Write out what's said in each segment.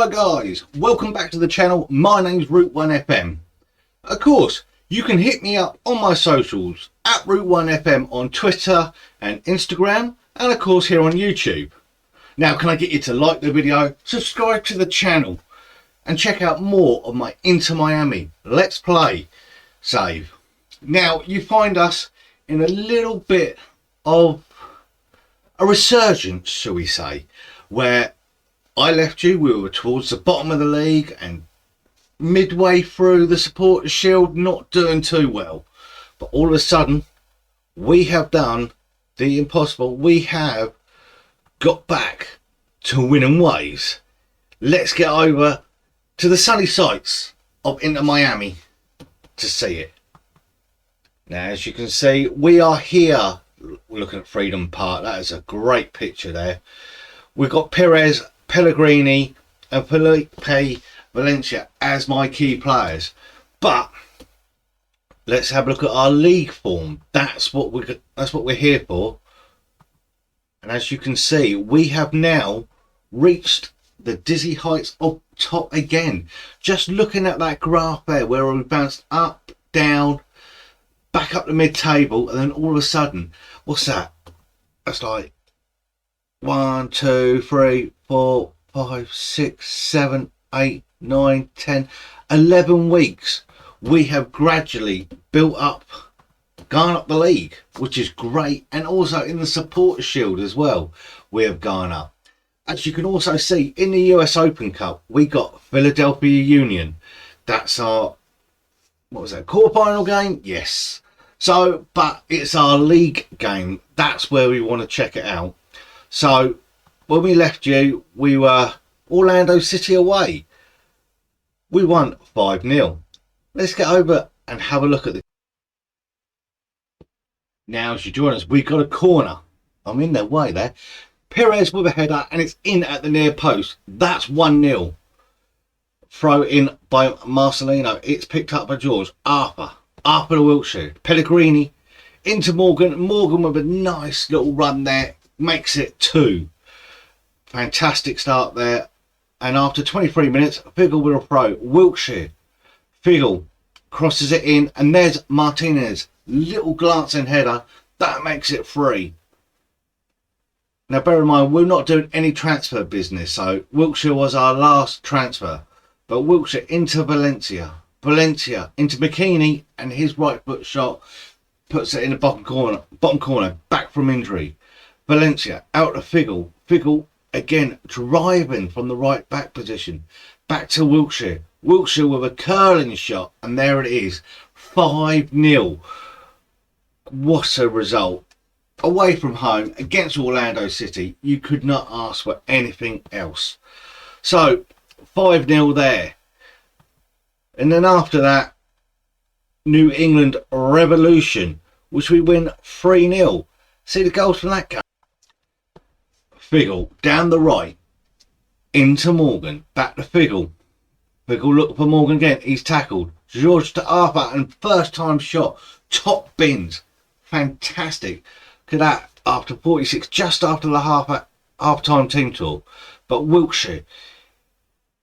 Hello guys, welcome back to the channel. My name's Route 1 FM. Of course, you can hit me up on my socials at Route 1 FM on Twitter and Instagram, and of course here on YouTube. Now, can I get you to like the video, subscribe to the channel, and check out more of my Inter Miami Let's Play save. Now, you find us in a little bit of a resurgence, shall we say, where I left you, we were towards the bottom of the league and midway through the Supporters' Shield, not doing too well. But all of a sudden, we have done the impossible. We have got back to winning ways. Let's get over to the sunny sights of Inter Miami to see it. Now, as you can see, we are here looking at Freedom Park. That is a great picture there. We've got Perez, Pellegrini and Felipe Valencia as my key players, but let's have a look at our league form. That's what we're here for. And as you can see, we have now reached the dizzy heights of top again. Just looking at that graph there, where we bounced up, down, back up the mid-table, and then all of a sudden, what's that? That's like 1, 2, 3, 4, 5, 6, 7, 8, 9, 10, 11 weeks. We have gradually built up, gone up the league, which is great. And also in the Supporters' Shield as well, we have gone up. As you can also see, in the US Open Cup, we got Philadelphia Union. That's our, what was that, quarterfinal game? Yes. So, but it's our league game. That's where we want to check it out. So, when we left you, we were Orlando City away. We won 5-0. Let's get over and have a look at the... Now, as you join us, we've got a corner. I'm in their way there. Perez with a header, and it's in at the near post. That's 1-0. Throw in by Marcelino. It's picked up by George. Arthur to Wiltshire. Pellegrini into Morgan. Morgan with a nice little run there. Makes it 2. Fantastic start there. And after 23 minutes, Figgle with a throw. Wiltshire. Figgle crosses it in. And there's Martinez. Little glancing header. That makes it 3. Now, bear in mind, we're not doing any transfer business. So, Wiltshire was our last transfer. But Wiltshire into Valencia. Valencia into Mcqueeny. And his right foot shot puts it in the bottom corner. Back from injury. Valencia out to Figgle. Figgle again driving from the right back position. Back to Wiltshire. Wiltshire with a curling shot. And there it is. 5-0. What a result. Away from home against Orlando City. You could not ask for anything else. So 5-0 there. And then after that, New England Revolution, which we win 3-0. See the goals from that game. Figgle down the right into Morgan, back to Figgle. Figgle look for Morgan again. He's tackled. George to Arthur, and first time shot. Top bins. Fantastic. Look at that. After 46, just after the half time team talk. But Wiltshire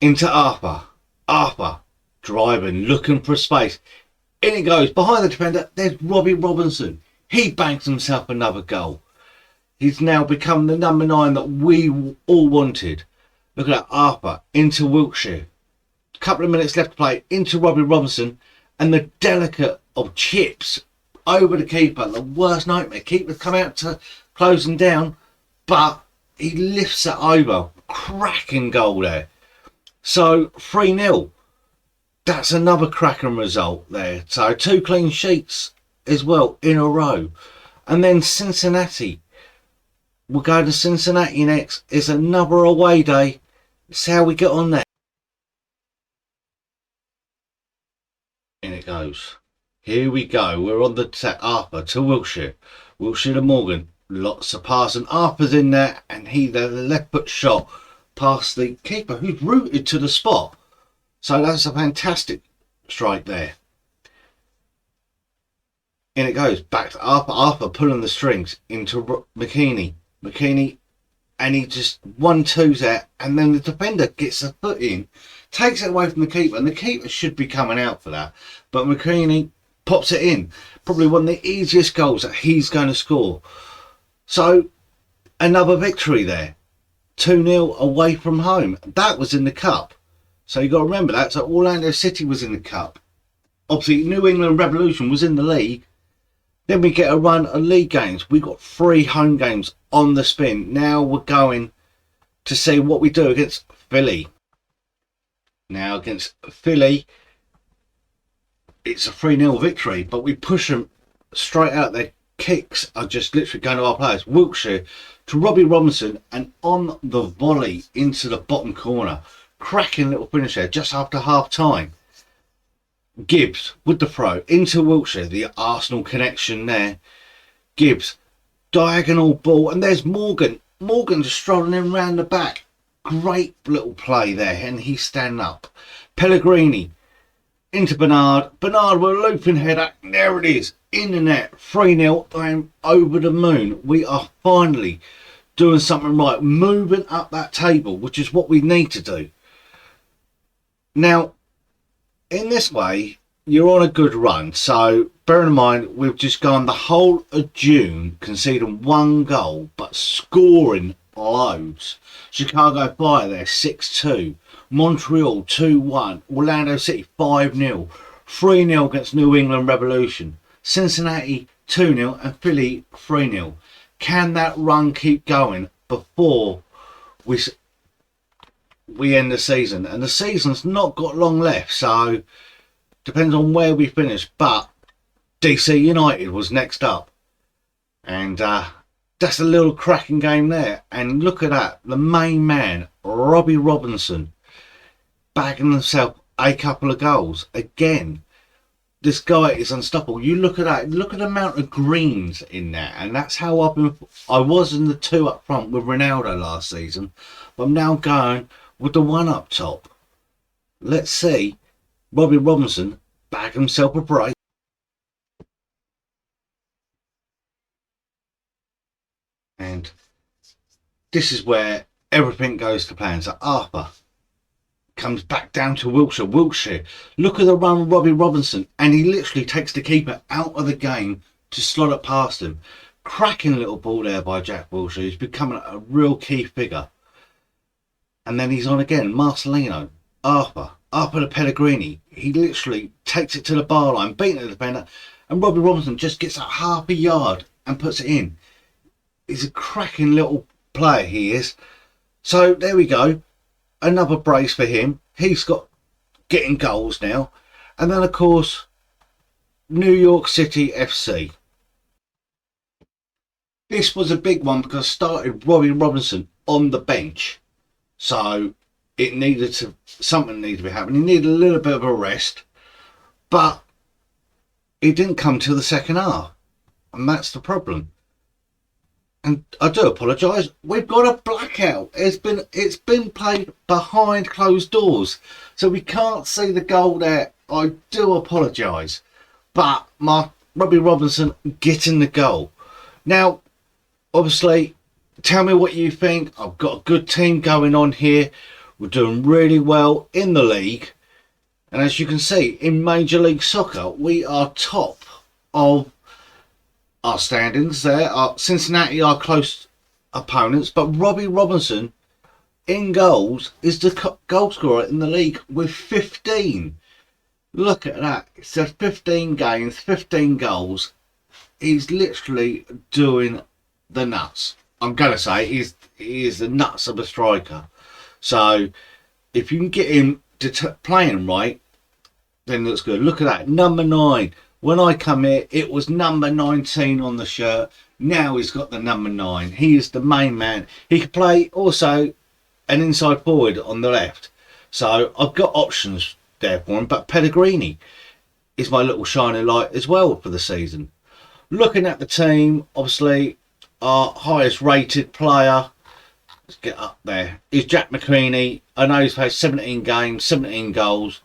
into Arthur. Arthur driving, looking for space. In it goes behind the defender. There's Robbie Robinson. He banks himself another goal. He's now become the number 9 that we all wanted. Look at that. Arthur into Wiltshire. A couple of minutes left to play. Into Robbie Robinson. And the delicate of chips over the keeper. The worst nightmare. Keeper's come out to close him down. But he lifts it over. Cracking goal there. So 3-0. That's another cracking result there. So 2 clean sheets as well in a row. And then Cincinnati. We're going to Cincinnati next. It's another away day. See how we get on there. In it goes. Here we go. We're on the Arthur to Wiltshire. Wiltshire to Morgan. Lots of passing. Arthur's in there, and the left foot shot past the keeper, who's rooted to the spot. So that's a fantastic strike there. In it goes. Back to Arthur. Arthur pulling the strings into Mcqueeny. Mcqueeny and he just 1-2s that, and then the defender gets a foot in, takes it away from the keeper, and the keeper should be coming out for that, but Mcqueeny pops it in. Probably one of the easiest goals that he's going to score. So another victory there, 2-0 away from home. That was in the cup, so you got to remember that. So Orlando City was in the cup. Obviously New England Revolution was in the league. Then we get a run of league games. We got 3 home games on the spin. Now we're going to see what we do against Philly. Now against Philly, it's a 3-0 victory, but we push them straight out. Their kicks are just literally going to our players. Wiltshire to Robbie Robinson, and on the volley into the bottom corner. Cracking little finish there just after half time. Gibbs with the throw into Wiltshire, the Arsenal connection there. Gibbs, diagonal ball, and there's Morgan. Morgan just strolling in round the back. Great little play there, and he's standing up. Pellegrini into Bernard. Bernard with a looping header. There it is, in the net. 3-0. I'm over the moon. We are finally doing something right, moving up that table, which is what we need to do. Now, in this way, you're on a good run. So bear in mind, we've just gone the whole of June conceding 1 goal, but scoring loads. Chicago Fire there, 6-2. Montreal 2-1. Orlando City 5-0. 3-0 against New England Revolution. Cincinnati 2-0 and Philly 3-0. Can that run keep going before we end the season? And the season's not got long left, so depends on where we finish. But DC United was next up, and that's a little cracking game there. And look at that, the main man Robbie Robinson bagging himself a couple of goals again. This guy is unstoppable. You look at that, look at the amount of greens in there, and that's how I was in the 2 up front with Ronaldo last season, but I'm now going with the 1 up top. Let's see Robbie Robinson bag himself a break. And this is where everything goes to plan. So Arthur comes back down to Wiltshire. Wiltshire, look at the run of Robbie Robinson, and he literally takes the keeper out of the game to slot it past him. Cracking little ball there by Jack Wilshere. He's becoming a real key figure. And then he's on again. Marcelino, Arthur to Pellegrini. He literally takes it to the bar line, beating the defender, and Robbie Robinson just gets up half a yard and puts it in. He's a cracking little player, he is. So there we go. Another brace for him. He's got getting goals now. And then, of course, New York City FC. This was a big one because I started Robbie Robinson on the bench. So something needed to be happening. He needed a little bit of a rest. But it didn't come till the second half. And that's the problem. And I do apologise. We've got a blackout. It's been played behind closed doors, so we can't see the goal there. I do apologise, but Robbie Robinson getting the goal. Now, obviously, tell me what you think. I've got a good team going on here. We're doing really well in the league, and as you can see, in Major League Soccer, we are top of our standings there. Cincinnati are close opponents, but Robbie Robinson in goals is the goal scorer in the league with 15. Look at that. It says 15 games, 15 goals. He's literally doing the nuts. I'm going to say he is the nuts of a striker. So if you can get him to playing right, then it looks good. Look at that, number 9. When I come here, it was number 19 on the shirt. Now he's got the number 9. He is the main man. He can play also an inside forward on the left. So I've got options there for him. But Pellegrini is my little shining light as well for the season. Looking at the team, obviously our highest rated player, let's get up there, is Jack Mcqueeny. I know he's played 17 games, 17 goals.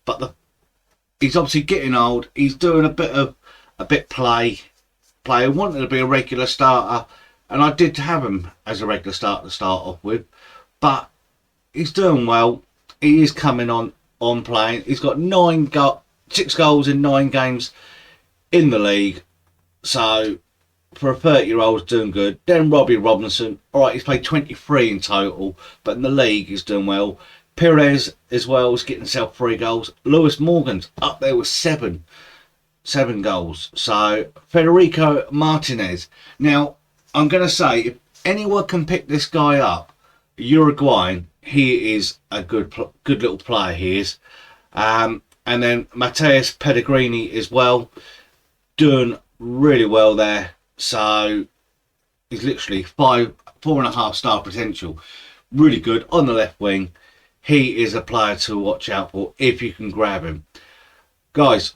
But he's obviously getting old. He's doing a bit play. Wanted to be a regular starter, and I did have him as a regular start to start off with, but he's doing well. He is coming on playing. He's got 6 goals in 9 games in the league. So for a 30-year-old, doing good. Then Robbie Robinson. All right, he's played 23 in total, but in the league he's doing well. Perez as well is getting himself 3 goals. Lewis Morgan's up there with 7 goals. So Federico Martinez. Now I'm going to say, if anyone can pick this guy up, Uruguayan, he is a good little player. He is. And then Mateus Pellegrini as well, doing really well there. So he's literally 4.5 star potential. Really good on the left wing. He is a player to watch out for if you can grab him. Guys,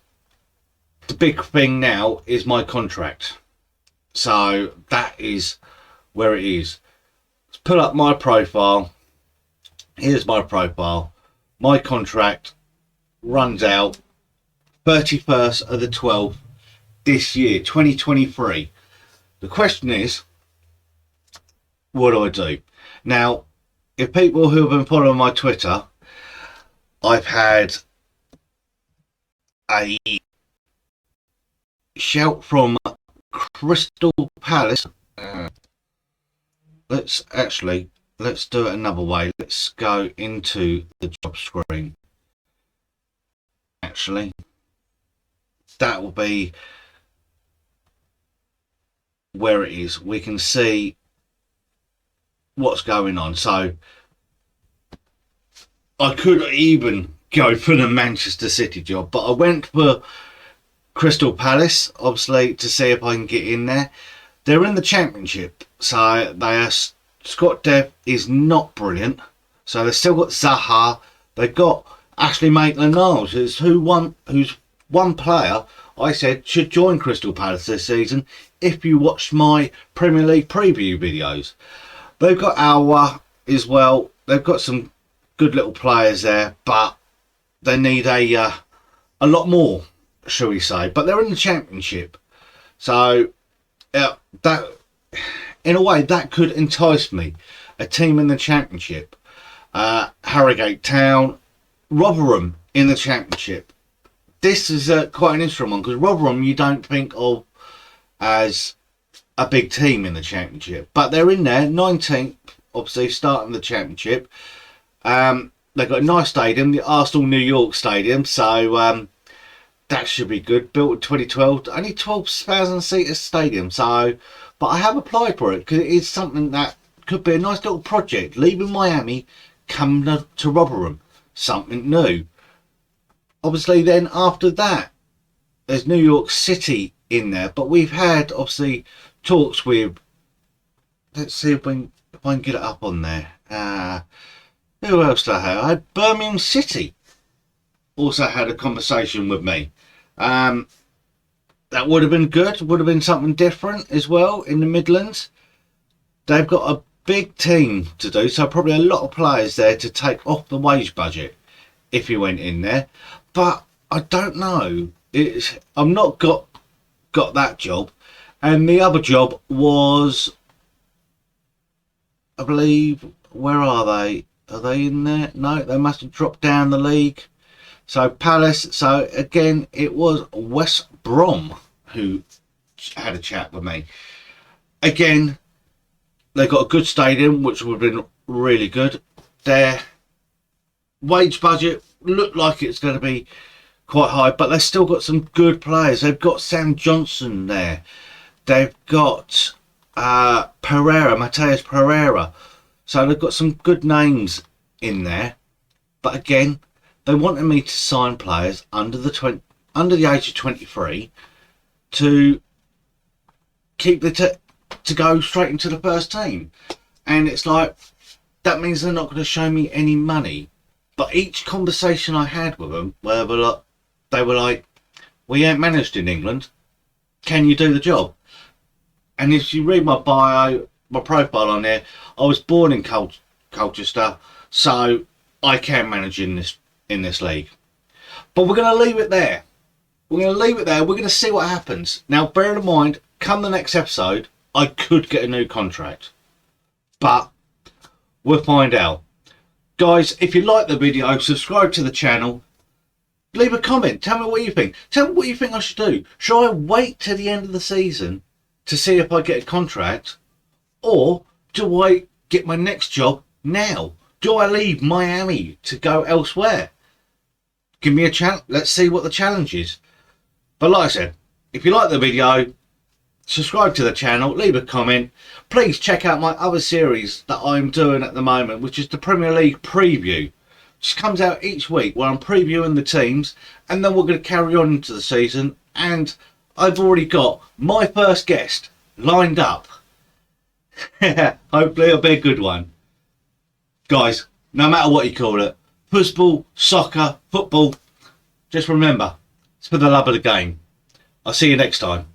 the big thing now is my contract. So that is where it is. Let's pull up my profile. Here's my profile. My contract runs out 31st of the 12th this year, 2023. The question is, what do I do? Now, if people who have been following my Twitter, I've had a shout from Crystal Palace. Let's do it another way. Let's go into the job screen. Actually, that will be where it is. We can see what's going on. So I could even go for the Manchester City job, but I went for Crystal Palace, obviously, to see if I can get in there. They're in the Championship, so Scott Dev is not brilliant. So they've still got Zaha. They've got Ashley Maitland-Niles, who's one player I said should join Crystal Palace this season if you watched my Premier League preview videos. They've got Alwa as well. They've got some good little players there, but they need a lot more, shall we say. But they're in the Championship, so that, in a way, that could entice me. A team in the Championship, Harrogate Town, Rotherham in the Championship. This is quite an interesting one, because Rotherham you don't think of as a big team in the Championship, but they're in there, 19th, obviously starting the Championship. They've got a nice stadium, the Arsenal New York Stadium, so that should be good. Built in 2012, only 12,000 seater stadium. So, but I have applied for it because it is something that could be a nice little project. Leaving Miami, coming to Rotherham, something new. Obviously, then after that, there's New York City in there. But we've had obviously talks with. Let's see if I can get it up on there. Who else did I have? I had Birmingham City. Also had a conversation with me. That would have been good. Would have been something different as well in the Midlands. They've got a big team to do, so probably a lot of players there to take off the wage budget if you went in there. But I don't know. I'm not got that job, and the other job was, I believe, where are they? Are they in there? No, they must have dropped down the league. So Palace, so again, it was West Brom who had a chat with me. Again, they've got a good stadium, which would have been really good. Their wage budget looked like it's going to be quite high, but they've still got some good players. They've got Sam Johnson there. They've got Mateus Pereira. So they've got some good names in there. But again, they wanted me to sign players under the age of 23 to keep to go straight into the first team. And it's like, that means they're not going to show me any money. But each conversation I had with them, where they were like, we ain't managed in England. Can you do the job? And if you read my bio, my profile on there, I was born in Colchester, so I can manage in this league. But we're going to leave it there. We're going to leave it there. We're going to see what happens. Now, bear in mind, come the next episode, I could get a new contract. But we'll find out. Guys, if you like the video, subscribe to the channel. Leave a comment. Tell me what you think. Tell me what you think I should do. Should I wait till the end of the season to see if I get a contract? Or do I get my next job now? Do I leave Miami to go elsewhere? Give me a chance. Let's see what the challenge is. But like I said, if you like the video, subscribe to the channel, leave a comment. Please check out my other series that I'm doing at the moment, which is the Premier League preview. Just comes out each week where I'm previewing the teams, and then we're going to carry on into the season. And I've already got my first guest lined up. Hopefully it'll be a good one. Guys, no matter what you call it, football, soccer, football, just remember, it's for the love of the game. I'll see you next time.